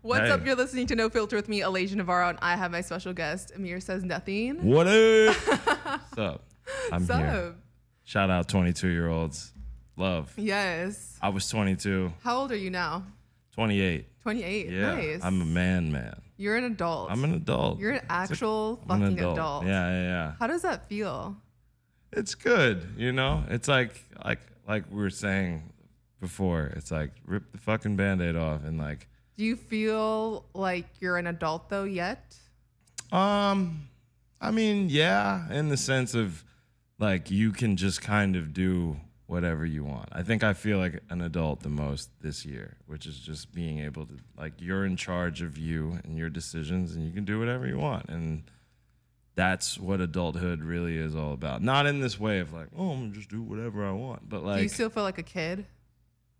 What's up? You're listening to No Filter with me, Alaysia Navarro, and I have my special guest, AmirSaysNothing. What up? What's up? I'm What's here. up? Shout out 22-year-olds. Love. Yes. I was 22. How old are you now? 28. 28. Yeah. Nice. I'm a man. You're an adult. I'm an adult. You're an actual I'm an fucking adult. Yeah. How does that feel? It's good, you know? It's like we were saying before, it's like rip the fucking Band-Aid off and like. Do you feel like you're an adult though yet? I mean, yeah, in the sense of like you can just kind of do whatever you want. I think I feel like an adult the most this year, which is just being able to, like, you're in charge of you and your decisions and you can do whatever you want. And that's what adulthood really is all about. Not in this way of like, oh, I'm gonna just do whatever I want, but like. Do you still feel like a kid?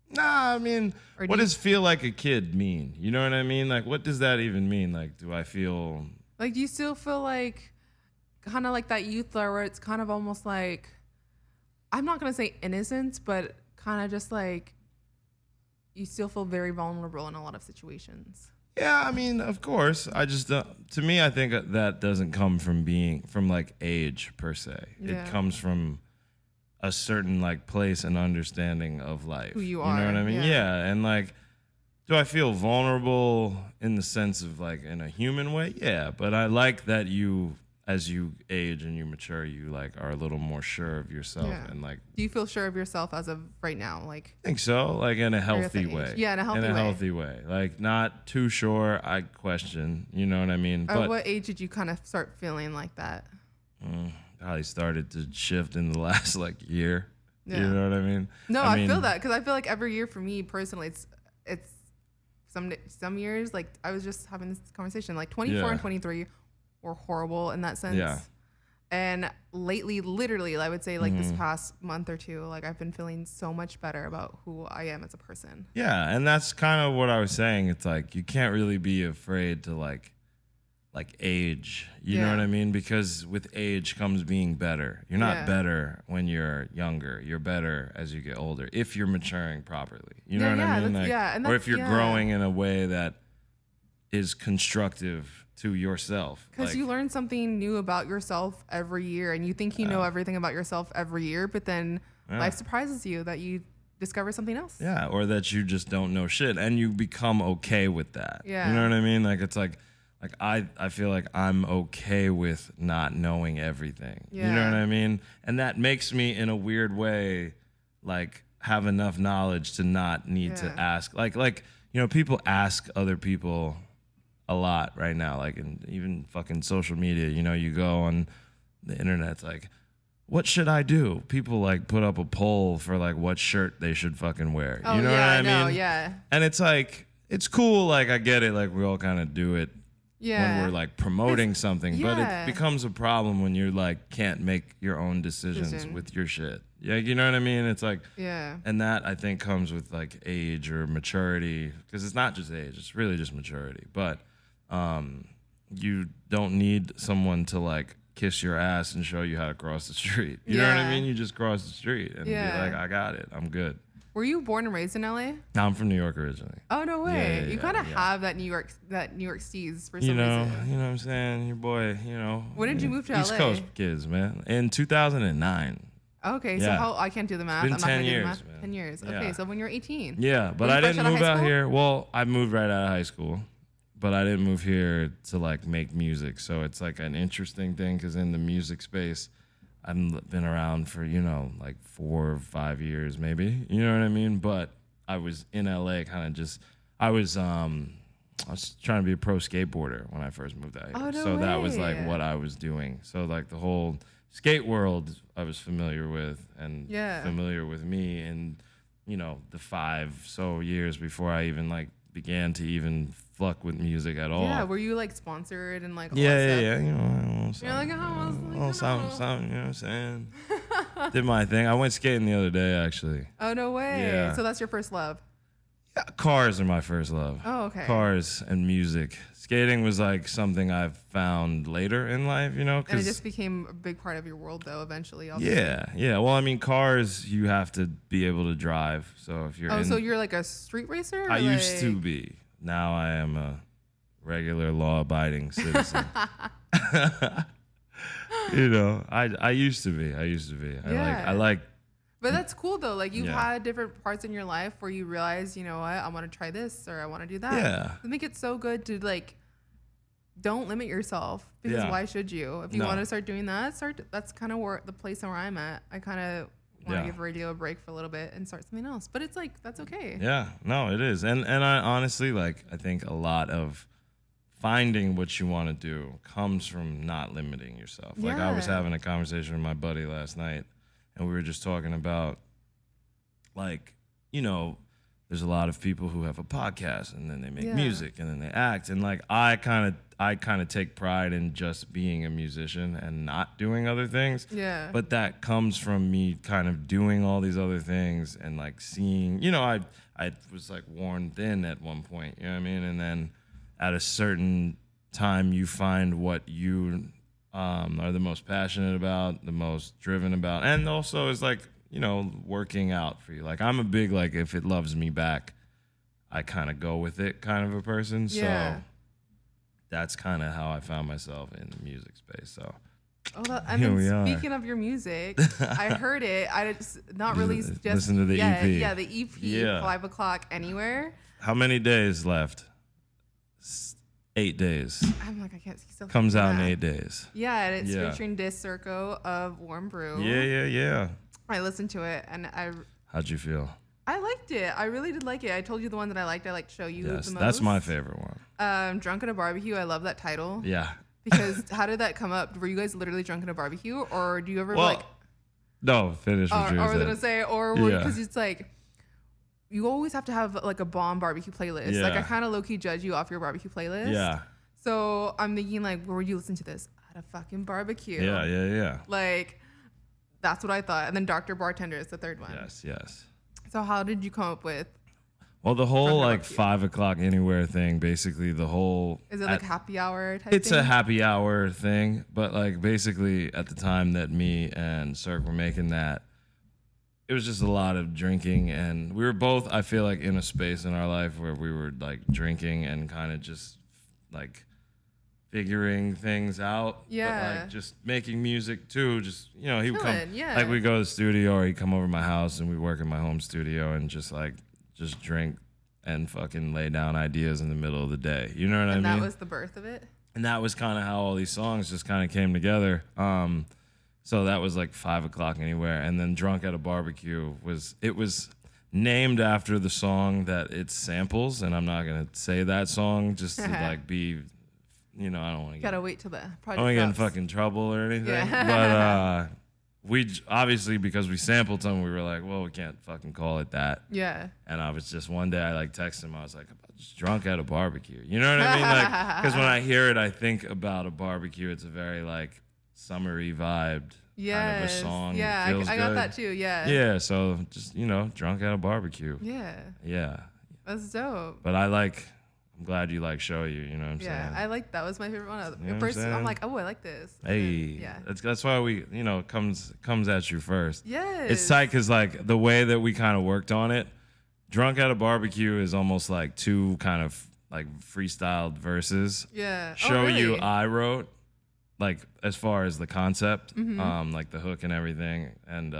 Nah, I mean, what does feel like a kid mean? You know what I mean? Like, what does that even mean? Like, do I feel... Like, do you still feel like kind of like that youth where it's kind of almost like, I'm not going to say innocence, but kind of just like you still feel very vulnerable in a lot of situations? Yeah, I mean, of course. I just, to me, I think that doesn't come from like age per se. Yeah. It comes from a certain like place and understanding of life. Who you are. You know what I mean? Yeah. And like, do I feel vulnerable in the sense of like in a human way? Yeah. But I like that you, as you age and you mature, you like are a little more sure of yourself. Yeah. And like, do you feel sure of yourself as of right now? Like, I think so. Like in a healthy way. Yeah, in a healthy way. Like not too sure. I question. You know what I mean? At what age did you kind of start feeling like that? Probably started to shift in the last like year. Yeah. You know what I mean? No, I feel that because I feel like every year for me personally, it's some years, like I was just having this conversation, like 24 and 23 were horrible in that sense. Yeah. And lately, literally, I would say like this past month or two, like I've been feeling so much better about who I am as a person. Yeah, and that's kind of what I was saying. It's like you can't really be afraid to like age. You know what I mean? Because with age comes being better. You're not better when you're younger. You're better as you get older if you're maturing properly. You know what I mean? Like, or if you're growing in a way that is constructive to yourself. Because you learn something new about yourself every year, and you think you know everything about yourself every year, but then life surprises you that you discover something else. Yeah, or that you just don't know shit, and you become okay with that. Yeah. You know what I mean? Like, it's like I feel like I'm okay with not knowing everything. Yeah. You know what I mean? And that makes me, in a weird way, like have enough knowledge to not need to ask. Like you know, people ask other people a lot right now, like in even fucking social media. You know, you go on the internet, it's like, what should I do? People like put up a poll for like what shirt they should fucking wear. Oh, you know what I know, mean? Yeah. And it's like, it's cool. Like I get it. Like we all kind of do it when we're like promoting something, but it becomes a problem when you like can't make your own decisions with your shit. Yeah, you know what I mean? It's like, and that I think comes with like age or maturity, because it's not just age, it's really just maturity. But you don't need someone to like kiss your ass and show you how to cross the street. You know what I mean? You just cross the street and be like, I got it, I'm good. Were you born and raised in LA? I'm from New York originally. Oh, no way. You kind of have that New York steez for some reason. You know what I'm saying? Your boy, you know. When did you move to East LA? Coast kids, man. In 2009. Okay, so I can't do the math. It's been I'm not 10 gonna years, do the math. man. 10 years. Yeah. Okay, so when you're 18. Yeah, but I didn't move out here. Well, I moved right out of high school, but I didn't move here to like make music. So it's like an interesting thing, because in the music space, I've been around for, you know, like 4 or 5 years maybe. You know what I mean? But I was in LA kind of just, I was trying to be a pro skateboarder when I first moved out here. Oh, no so that was way. like what I was doing. So like the whole skate world I was familiar with, and familiar with me, and you know, the 5 so years before I even like began to even fuck with music at all. Yeah, were you like sponsored and like all that yeah, stuff? you know, You're like, something, you know what I'm saying? Did my thing. I went skating the other day, actually. Oh, no way. Yeah. So that's your first love. Yeah, cars are my first love. Oh, okay. Cars and music. Skating was like something I've found later in life, you know? And it just became a big part of your world, though, eventually. Yeah. Well, I mean, cars, you have to be able to drive. So if you're so you're like a street racer? I used to be. now I am a regular law-abiding citizen. You know, I used to be. I like. But that's cool though. Like you've had different parts in your life where you realize, you know what, I want to try this or I want to do that. Yeah. I think it's so good to like, don't limit yourself because why should you? If you want to start doing that, that's kind of where the place where I'm at. I kind of want to give radio a break for a little bit and start something else. But it's like, that's okay. Yeah, no, it is. And I honestly, like, I think a lot of finding what you want to do comes from not limiting yourself. Yeah. Like I was having a conversation with my buddy last night and we were just talking about, like, you know, there's a lot of people who have a podcast and then they make music and then they act. And like, I kind of take pride in just being a musician and not doing other things. Yeah. But that comes from me kind of doing all these other things and like seeing, you know, I was like worn thin at one point, you know what I mean? And then at a certain time you find what you are the most passionate about, the most driven about, and also is like, you know, working out for you. Like I'm a big, like, if it loves me back, I kind of go with it kind of a person. So that's kind of how I found myself in the music space. So speaking of your music, I heard it. I just not released just listen to the EP. Yeah, the EP, 5 o'clock anywhere. How many days left? 8 days. I'm like, I can't see stuff. Comes out in 8 days. Yeah, and it's featuring Dis Circo of Warm Brew. Yeah. I listened to it and How'd you feel? I liked it. I really did like it. I told you the one that I liked. I like to show you the most. That's my favorite one. Drunk at a Barbecue. I love that title. Yeah. Because how did that come up? Were you guys literally drunk at a barbecue, or do you ever No, finish what you were gonna say, or because it's like you always have to have like a bomb barbecue playlist. Yeah. Like I kind of low key judge you off your barbecue playlist. Yeah. So I'm thinking like, where would you listen to this? At a fucking barbecue. Yeah. Like that's what I thought. And then Dr. Bartender is the third one. Yes. So how did you come up with? Well, the whole like 5 o'clock anywhere thing, basically the whole. Is it like happy hour type It's thing? a happy hour thing, but like basically at the time that me and Cirque were making that, it was just a lot of drinking, and we were both, I feel like, in a space in our life where we were like drinking and kind of just like figuring things out. Yeah. But like just making music too. Just, you know, he would come, yeah. like we go to the studio or he'd come over to my house and we'd work in my home studio and just drink and fucking lay down ideas in the middle of the day. You know what I mean? And that was the birth of it? And that was kind of how all these songs just kind of came together. So that was like 5 o'clock anywhere. And then Drunk at a Barbecue was named after the song that it samples. And I'm not going to say that song just to like be, you know, I don't want to gotta wait till the project. I don't want to get in fucking trouble or anything. Yeah. But we obviously, because we sampled something, we were like, well, we can't fucking call it that. Yeah. And I was just one day I like texted him. I was like, just drunk at a barbecue. You know what I mean? Like, because when I hear it, I think about a barbecue. It's a very like summery vibed kind of a song. Yeah, I got that too. Yeah. Yeah. So just, you know, drunk at a barbecue. Yeah. Yeah. That's dope. But I'm glad you like Show You. You know what I'm saying? Yeah, that was my favorite one. You know first, I'm like, oh, I like this. Hey, that's why we, you know, it comes at you first. Yes. It's tight because like the way that we kind of worked on it, Drunk at a Barbecue is almost like two kind of like freestyled verses. Yeah. Show You I wrote, like as far as the concept, like the hook and everything. And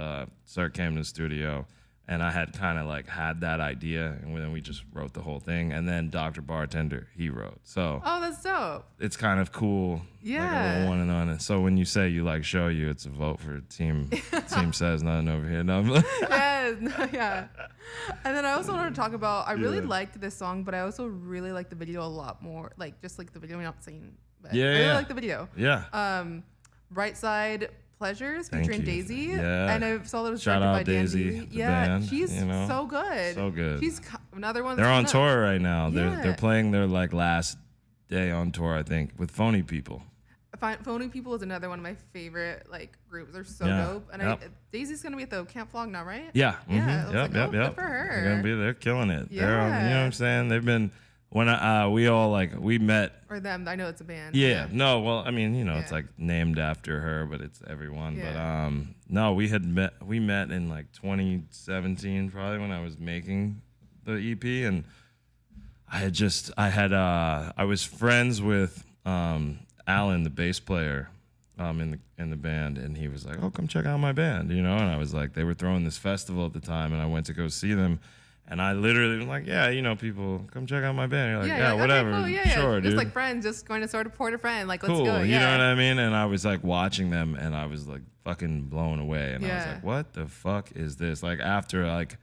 Sir came to the studio. And I had kind of like had that idea, and then we just wrote the whole thing. And then Dr. Bartender, he wrote. So that's dope. It's kind of cool. Yeah. Like a little one and on it. So when you say you like Show You, it's a vote for Team Says Nothing over here. No, yeah. And then I also wanted to talk about, I really liked this song, but I also really liked the video a lot more. Like just like the video, I'm not saying, but I really like the video. Yeah. Right Side Pleasures featuring Daisy. Yeah. And I saw that it was Shout directed out by Daisy, Dan. the band, she's you know? so good. So good. She's another one. They're on tour right now. Yeah. They're playing their like last day on tour, I think, with Phony People. Phony People is another one of my favorite like groups. They're so dope. And Daisy's gonna be at the Camp Flog now, right? Yeah. Yeah. Yep. Good for her. They're gonna be. They're killing it. Yeah. You know what I'm saying? They've been. When we met. Or them, I know it's a band. Yeah. No, well, I mean, you know, it's like named after her, but it's everyone. Yeah. But no, we met in like 2017, probably when I was making the EP, and I was friends with Alan, the bass player, in the band, and he was like, "Oh, come check out my band," you know. And I was like, they were throwing this festival at the time, and I went to go see them. And I literally was like, yeah, you know, people come check out my band. You're like, yeah, whatever, okay, cool, sure, dude. Just like friends, just going to support a friend. Like, let's cool, go. You know what I mean? And I was like watching them, and I was like fucking blown away. And I was Yeah. like, what the fuck is this? Like after like.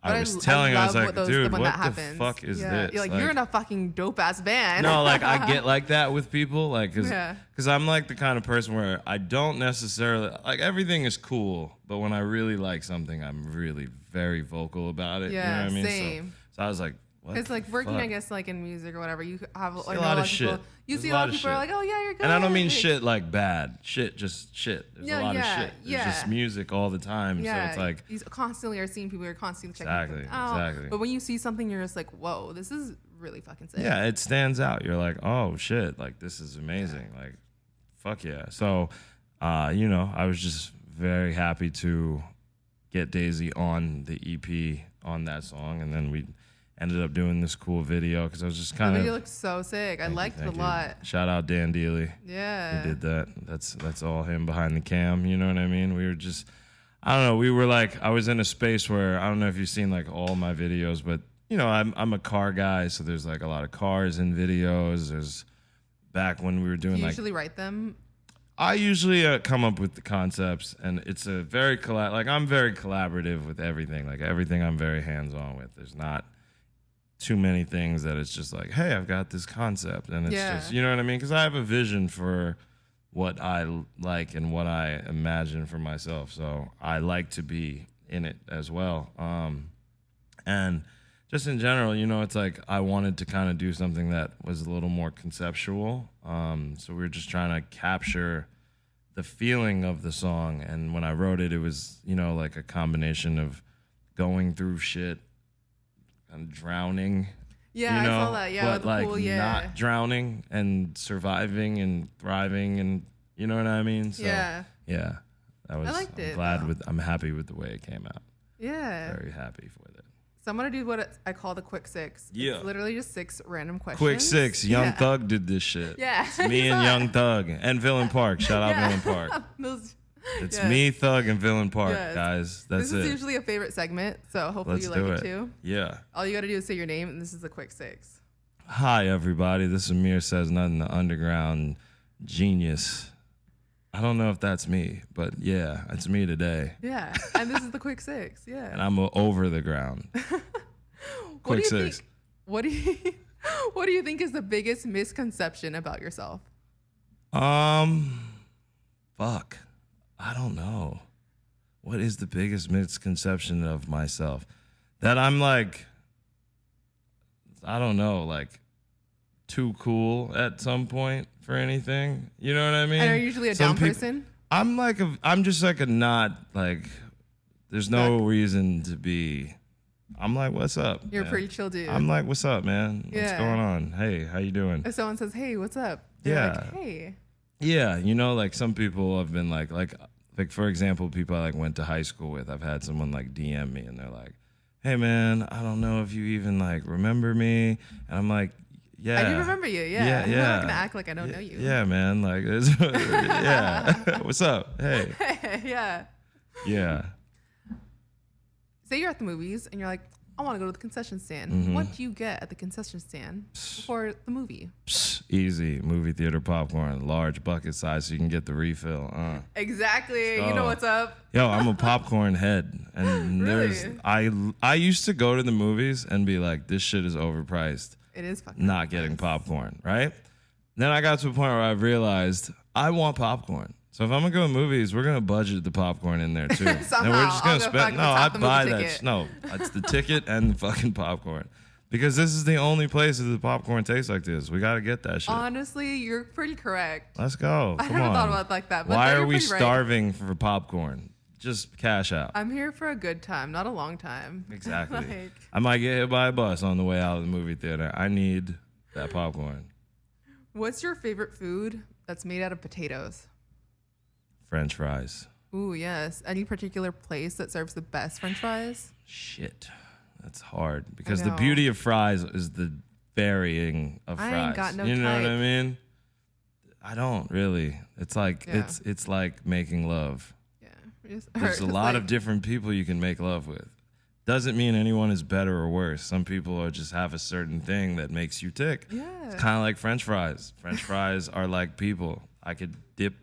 But I was telling her, I was like, dude, what the happens. fuck is this? You're like, you're in a fucking dope ass band. No, like I get like that with people, like, cause I'm like the kind of person where I don't necessarily like everything is cool, but when I really like something, I'm really very vocal about it. Yeah, you know what I mean? same. So I was like, what? It's like working, fuck? I guess, like in music or whatever. You have like a lot of shit. People, you see a lot of people are like, oh yeah, you're good. And I don't mean shit like bad. Shit, just shit. There's a lot of shit. There's just music all the time. Yeah. So it's like you constantly are seeing people. You're constantly checking them out. Exactly. But when you see something, you're just like, whoa, this is really fucking sick. Yeah, it stands out. You're like, oh shit, like this is amazing. Like, fuck yeah. So, you know, I was just very happy to get Daisy on the EP on that song, and then we ended up doing this cool video because I was just kind of. The video looked so sick. I liked it a lot. Shout out Dan Dealey. Yeah. He did that. That's all him behind the cam. You know what I mean? We were just, I don't know. We were like, I was in a space where I don't know if you've seen like all my videos, but you know, I'm a car guy, so there's like a lot of cars in videos. There's back when we were doing Do you like. usually write them? I usually come up with the concepts, and it's a very I'm very collaborative with everything. Like everything, I'm very hands on with. There's not too many things that it's just like, hey, I've got this concept, and it's just, you know what I mean? Because I have a vision for what I like and what I imagine for myself, so I like to be in it as well. And just in general, you know, it's like I wanted to kind of do something that was a little more conceptual. So we were just trying to capture the feeling of the song, and when I wrote it, it was, you know, like a combination of going through shit and drowning. Yeah, you know, I saw that. Yeah, but like pool, not drowning and surviving and thriving, and you know what I mean. So, yeah, that was. I liked it. I'm happy with the way it came out. Yeah, very happy with it. So I'm gonna do what I call the quick six. Yeah, it's literally just 6 random questions. Quick 6. Young Thug did this shit. Yeah, it's me and Young Thug and Villain Park. Shout out Villain Park. It's me, Thug, and Villain Park, guys. That's it. This is usually a favorite segment, so hopefully you like it too. Yeah. All you got to do is say your name, and this is the quick 6. Hi, everybody. This is AmirSaysNothing, the underground genius. I don't know if that's me, but yeah, it's me today. Yeah, and this is the quick 6. Yeah. And I'm over the ground. Quick 6. What do you think is the biggest misconception about yourself? Fuck. I don't know. What is the biggest misconception of myself? That I'm like, I don't know, like too cool at some point for anything. You know what I mean? And are you usually a down person? I'm just like a not like, there's no reason to be. I'm like, what's up? You're a pretty chill dude. I'm like, what's up, man? What's going on? Hey, how you doing? If someone says, hey, what's up? Like, hey. Yeah, you know, like some people have been like for example, people I like went to high school with. I've had someone like DM me and they're like, "Hey man, I don't know if you even like remember me." And I'm like, "Yeah, I do remember you. Yeah, I'm not gonna act like I don't know you." Yeah, man, like, yeah, what's up? Hey, yeah. Say you're at the movies and you're like, I want to go to the concession stand. Mm-hmm. What do you get at the concession stand for the movie? Easy. Movie theater popcorn, large bucket size so you can get the refill. Exactly. You know what's up. Yo, I'm a popcorn head. And really? I used to go to the movies and be like, this shit is overpriced. It is fucking not getting popcorn, right? Then I got to a point where I realized I want popcorn. So if I'm gonna go to movies, we're gonna budget the popcorn in there too. And we're just gonna spend. No, I'd buy that. No, it's the ticket and the fucking popcorn, because this is the only place that the popcorn tastes like this. We gotta get that shit. Honestly, you're pretty correct. Let's go. Come on. I never thought about it like that. But why are we starving for popcorn? Just cash out. I'm here for a good time, not a long time. Exactly. I might get hit by a bus on the way out of the movie theater. I need that popcorn. What's your favorite food that's made out of potatoes? French fries. Ooh, yes. Any particular place that serves the best French fries? Shit. That's hard. Because the beauty of fries is the burying of fries. I ain't got no You know type. what I mean? I don't really. It's like it's like making love. Yeah. There's a lot of different people you can make love with. Doesn't mean anyone is better or worse. Some people are just have a certain thing that makes you tick. Yeah. It's kind of like French fries. French fries are like people. I could dip.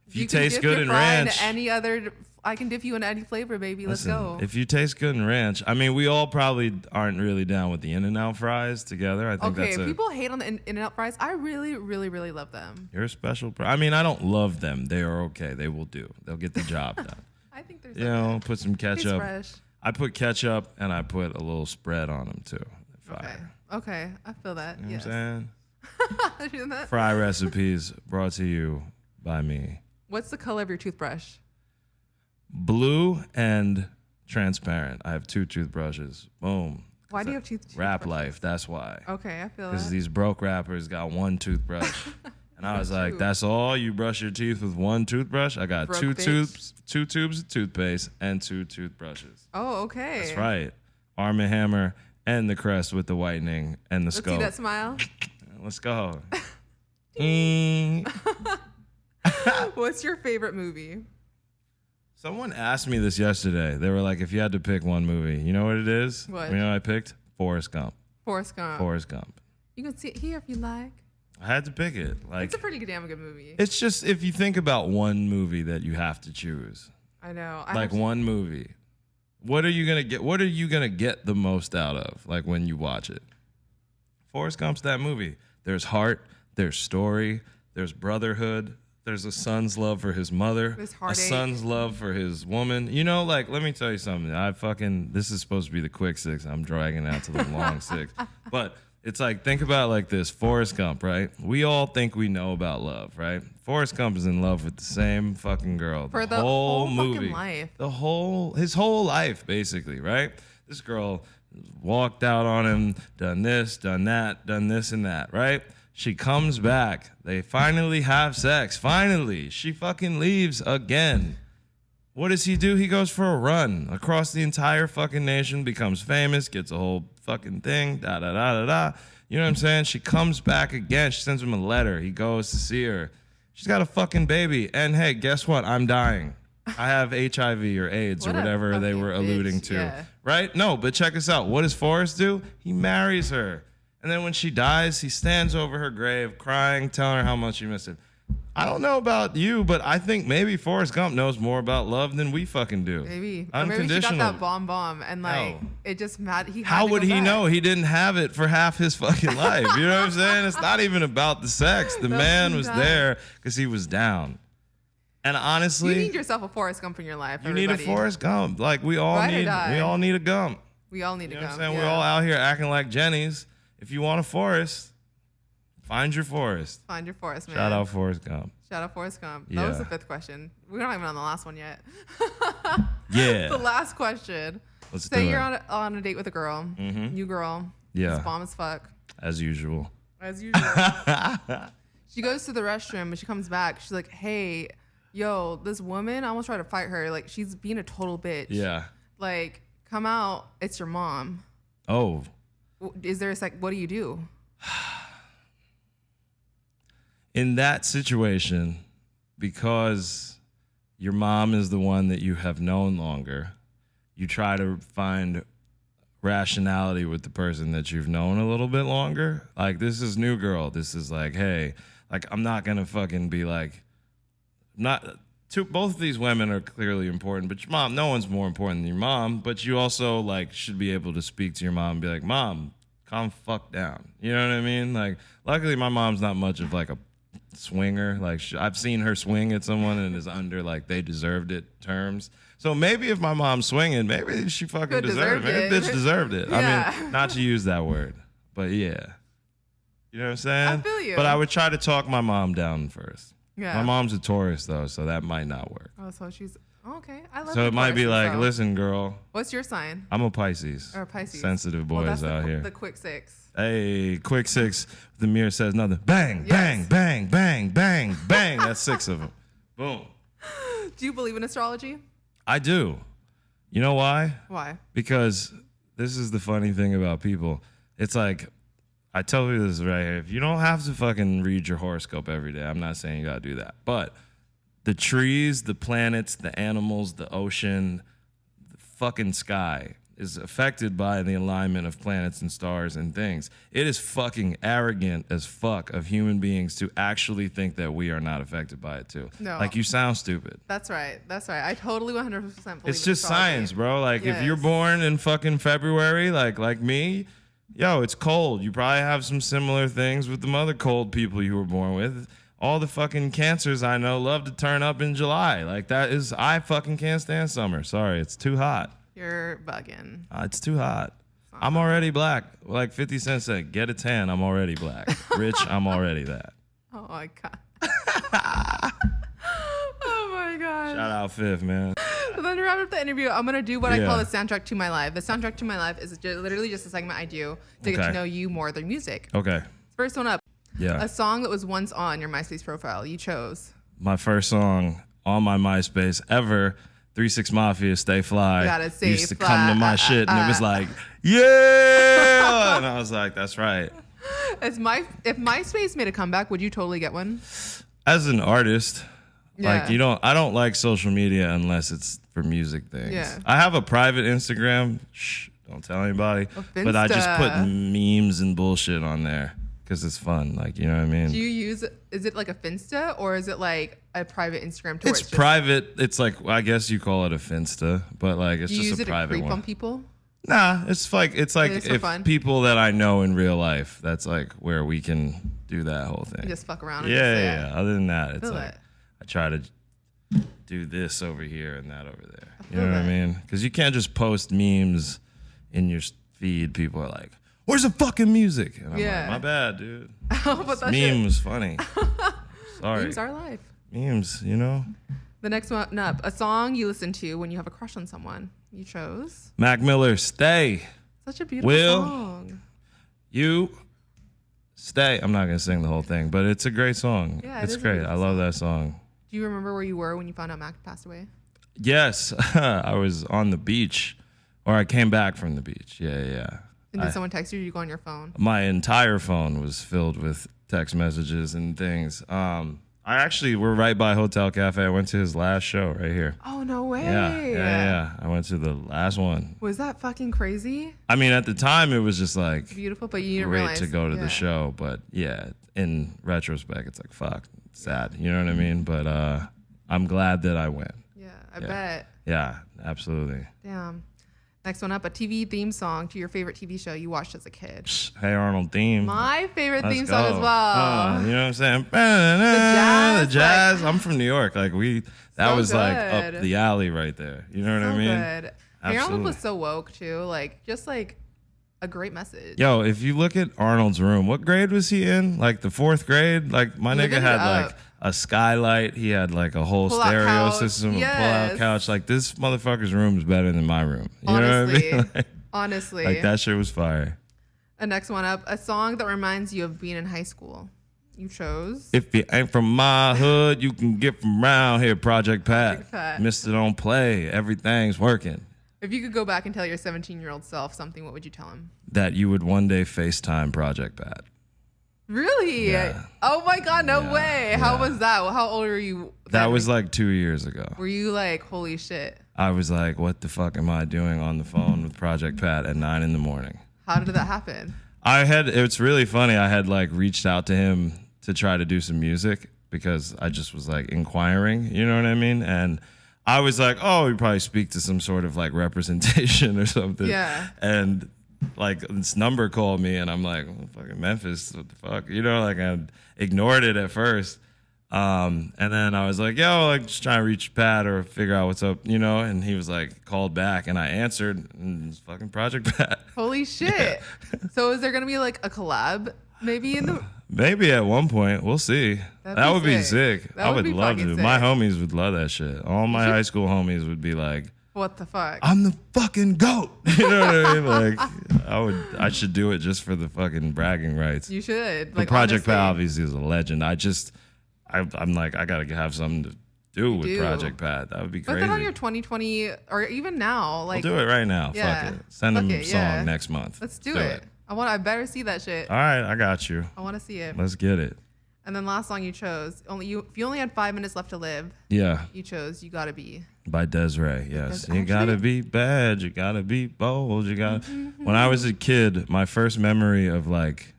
If you can taste dip good your in fry ranch. into any other. I can dip you in any flavor, baby. Let's go. If you taste good in ranch, I mean, we all probably aren't really down with the In-N-Out fries together. I think Okay, people hate on the In-N-Out fries. I really, really, really love them. You're a special. I mean, I don't love them. They are okay. They will do. They'll get the job done. I think there's. You know, put some ketchup. Fresh. I put ketchup and I put a little spread on them too. Okay, I feel that. You know yes. what I'm saying? Doing that? Fry recipes brought to you by me. What's the color of your toothbrush? Blue and transparent. I have 2 toothbrushes. Boom. Why do you have toothbrushes? Rap life. That's why. Okay, I feel Because that. these broke rappers got 1 toothbrush. And I was like, that's all? You brush your teeth with 1 toothbrush? I got Broke 2 tubes of toothpaste and 2 toothbrushes. Oh, okay. That's right. Arm & Hammer and the crest with the whitening and the Let's skull. see that smile. Let's go. What's your favorite movie? Someone asked me this yesterday. They were like, if you had to pick one movie, you know what it is? What? You know what I picked? Forrest Gump. Forrest Gump. Forrest Gump. You can see it here if you like. I had to pick it. Like, It's a pretty damn good movie. it's just if you think about one movie that you have to choose, I know. like one movie, what are you gonna get? What are you gonna get the most out of? Like when you watch it, Forrest Gump's that movie. There's heart. There's story. There's brotherhood. There's a son's love for his mother. There's A heartache. son's love for his woman. You know, like, let me tell you something. This is supposed to be the quick 6. I'm dragging out to the long 6. But it's like, think about it like this. Forrest Gump, right? We all think we know about love, right? Forrest Gump is in love with the same fucking girl. For the whole fucking life. His whole life, basically, right? This girl walked out on him, done this, done that, done this and that, right? She comes back. They finally have sex. Finally. She fucking leaves again. What does he do? He goes for a run across the entire fucking nation, becomes famous, gets a whole fucking thing, da-da-da-da-da. You know what I'm saying? She comes back again. She sends him a letter. He goes to see her. She's got a fucking baby. And hey, guess what? I'm dying. I have HIV or AIDS or whatever they were alluding to. Yeah. Right? No, but check us out. What does Forrest do? He marries her. And then when she dies, he stands over her grave crying, telling her how much he missed it. I don't know about you, but I think maybe Forrest Gump knows more about love than we fucking do. Maybe. Or Unconditional. maybe she got that bomb and like it just mad. How would he know? He didn't have it for half his fucking life. You know what I'm saying? It's not even about the sex. The man was there because he was down. And honestly, you need yourself a Forrest Gump in your life. You need a Forrest Gump. Like we all need a Gump. We all need a Gump. What I'm saying? We're all out here acting like Jennies. If you want a Forrest, find your Forrest. Find your Forrest, man. Shout out Forrest Gump. Shout out Forrest Gump. Yeah. That was the 5th question. We're not even on the last one yet. Yeah. The last question. Let's Say do you're it. on a date with a girl. Mm-hmm. New girl. Yeah. She's bomb as fuck. As usual. As usual. She goes to the restroom and she comes back. She's like, hey, yo, this woman, I almost tried to fight her. Like, she's being a total bitch. Yeah. Like, come out. It's your mom. Oh. Is there a what do you do? In that situation, because your mom is the one that you have known longer, you try to find rationality with the person that you've known a little bit longer. Like, this is new girl. This is like, hey, like, I'm not going to fucking be like, both of these women are clearly important, but your mom, no one's more important than your mom, but you also like should be able to speak to your mom and be like, Mom, calm fuck down. You know what I mean? Like, luckily my mom's not much of like a swinger. Like, I've seen her swing at someone and is under like they deserved it terms. So maybe if my mom's swinging, maybe she fucking deserved it. Maybe the bitch deserved it. Yeah. I mean, not to use that word, but yeah. You know what I'm saying? I feel you. But I would try to talk my mom down first. Yeah. My mom's a Taurus though, so that might not work. Oh, so she's okay. I love. So it might be like, so. listen, girl. What's your sign? I'm a Pisces. Or Pisces. Sensitive boys out here. The quick 6. Hey, quick 6. The mirror says nothing. Bang, bang, bang, bang, bang, bang. That's 6 of them. Boom. Do you believe in astrology? I do. You know why? Why? Because this is the funny thing about people. It's like, I tell you this right here. If you don't have to fucking read your horoscope every day, I'm not saying you gotta do that. But the trees, the planets, the animals, the ocean, the fucking sky is affected by the alignment of planets and stars and things. It is fucking arrogant as fuck of human beings to actually think that we are not affected by it too. No. Like, you sound stupid. That's right. I totally 100% believe it's just science, bro. Like, if you're born in fucking February, like me, yo, it's cold. You probably have some similar things with the other cold people you were born with. All the fucking cancers I know love to turn up in July. Like, I fucking can't stand summer. Sorry, it's too hot. You're bugging. It's too hot. I'm already black. Like 50 Cent said, get a tan, I'm already black. Rich, I'm already that. Oh, my God. Oh, my God. Shout out Fifth, man. So then to wrap up the interview, I'm going to do what I call the soundtrack to my life. The soundtrack to my life is literally just a segment I do to get to know you more than music. Okay. First one up. Yeah. A song that was once on your MySpace profile. You chose. My first song on my MySpace ever, 3-6 Mafia, Stay Fly. Gotta stay used to fly. come to my shit and it was like, yeah! And I was like, that's right. If MySpace made a comeback, would you totally get one? As an artist, like I don't like social media unless it's for music things. Yeah. I have a private Instagram. Shh, don't tell anybody. But I just put memes and bullshit on there because it's fun. Like, you know what I mean? Do you use, is it like a Finsta or is it like a private Instagram? It's private. It's like, I guess you call it a Finsta, but like it's just a private one. Do you use it to creep on people? Nah, it's like if people that I know in real life, that's like where we can do that whole thing. You just fuck around. Yeah. Other than that, it's like I try to do this over here and that over there. You know what I mean? Because you can't just post memes in your feed. People are like, "Where's the fucking music?" And I'm like, "My bad, dude. But meme was funny. Sorry. Memes are life. Memes, you know." The next one up, a song you listen to when you have a crush on someone. You chose Mac Miller, Stay. Such a beautiful song. You stay. I'm not gonna sing the whole thing, but it's a great song. Yeah, it's great. I love that song. Do you remember where you were when you found out Mac passed away? Yes, I was on the beach, or I came back from the beach. Yeah. And did someone text you? Or did you go on your phone? My entire phone was filled with text messages and things. We're right by Hotel Cafe. I went to his last show right here. Oh, no way. Yeah. I went to the last one. Was that fucking crazy? I mean, at the time, it was just like beautiful, but you didn't great realize to go to the show. But yeah, in retrospect, it's like, fuck, sad. You know what I mean? But I'm glad that I went. Yeah, I bet. Yeah, absolutely. Damn. Next one up, a TV theme song to your favorite TV show you watched as a kid. Hey Arnold theme. My favorite theme song as well. You know what I'm saying? The jazz. I'm from New York. Like that was good. Like up the alley right there. You know what I mean? Good. Hey Arnold was so woke too. Like just like a great message. Yo, if you look at Arnold's room, what grade was he in? Like the 4th grade? Like my nigga had like a skylight. He had like a whole stereo system, a pull-out couch. Like this motherfucker's room is better than my room. You know what I mean? Like, honestly. Like that shit was fire. A next one up, a song that reminds you of being in high school. You chose. If you ain't from my hood, you can get from around here. Project Pat. Mr. Don't Play. Everything's working. If you could go back and tell your 17-year-old self something, what would you tell him? That you would one day FaceTime Project Pat. Really? Yeah. Oh my God, no way. Yeah. How was that? How old were you? That was like 2 years ago. Were you like, holy shit? I was like, what the fuck am I doing on the phone with Project Pat at 9 a.m? How did that happen? It's really funny. I had like reached out to him to try to do some music because I just was like inquiring, you know what I mean? And I was like, oh, we probably speak to some sort of like representation or something. Yeah. And like this number called me and I'm like, oh, fucking Memphis, what the fuck? You know, like I ignored it at first. And then I was like, yo, like just trying to reach Pat or figure out what's up, you know? And he was like, called back and I answered and it's fucking Project Pat. Holy shit. Yeah. So is there going to be like a collab maybe in the... Maybe at one point. We'll see. That would be sick. I would love to. My homies would love that shit. All my high school homies would be like, what the fuck? I'm the fucking GOAT. You know what I mean? Like, I should do it just for the fucking bragging rights. You should. Like, Project Pat obviously is a legend. I'm like, I gotta have something to do with Project Pat. That would be crazy. Put that on your 2020 or even now. Like, I'll do it right now. Fuck it. Send him a song next month. Let's do it. I better see that shit. All right, I got you. I want to see it. Let's get it. And then last song you chose, if you only had 5 minutes left to live. Yeah. You chose "You Gotta Be" by Des'ree. Yes. You gotta be bad. You gotta be bold. You gotta. When I was a kid, my first memory of like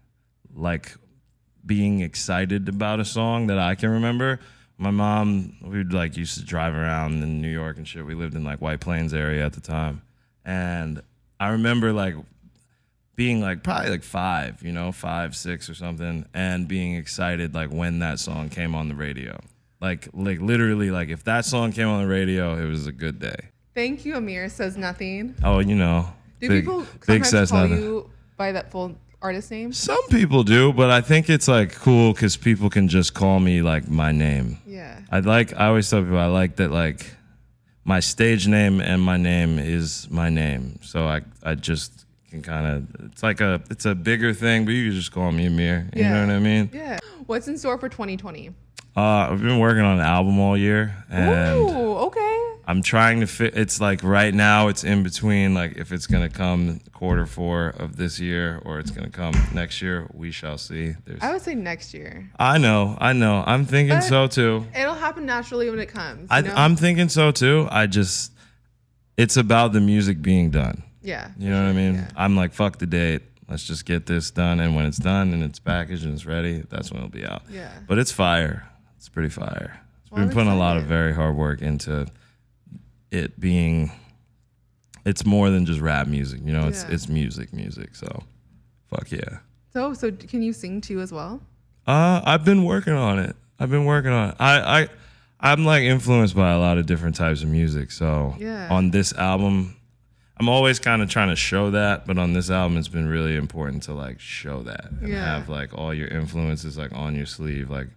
being excited about a song that I can remember. My mom, we'd like used to drive around in New York and shit. We lived in like White Plains area at the time, and I remember like being like probably like 5, 5, 6 or something, and being excited like when that song came on the radio. Like literally, like if that song came on the radio, it was a good day. Thank you, Amir Says Nothing. Oh, Do people sometimes call you by that full artist name? Some people do, but I think it's like cool because people can just call me like my name. Yeah. I always tell people I like that like my stage name and my name is my name. So I just can kind of, it's a bigger thing, but you can just call me Amir. You know what I mean? Yeah. What's in store for 2020? I've been working on an album all year, and ooh, okay. I'm trying to fit. It's like right now, it's in between. Like if it's gonna come Q4 of this year or it's gonna come next year, we shall see. I would say next year. I know. I'm thinking so too. It'll happen naturally when it comes. I'm thinking so too. It's about the music being done. Yeah. You know what I mean? Yeah. I'm like, fuck the date. Let's just get this done, and when it's done and it's packaged and it's ready, that's when it'll be out. Yeah. But it's fire. It's pretty fire. It's been putting a lot of very hard work into it being. It's more than just rap music, It's music. So, fuck yeah. So can you sing too as well? I've been working on it. I'm like influenced by a lot of different types of music. So on this album, I'm always kind of trying to show that, but on this album, it's been really important to like show that and have like all your influences like on your sleeve, like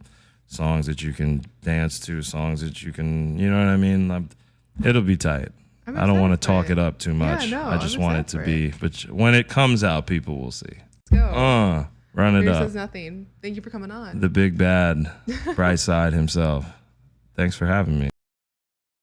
songs that you can dance to, songs that you can, you know what I mean? It'll be tight. I don't want to talk it up too much. Yeah, no, I just want it to be, but when it comes out, people will see. Let's go. Run it up. AmirSaysNothing. Thank you for coming on. The big bad, bright side himself. Thanks for having me.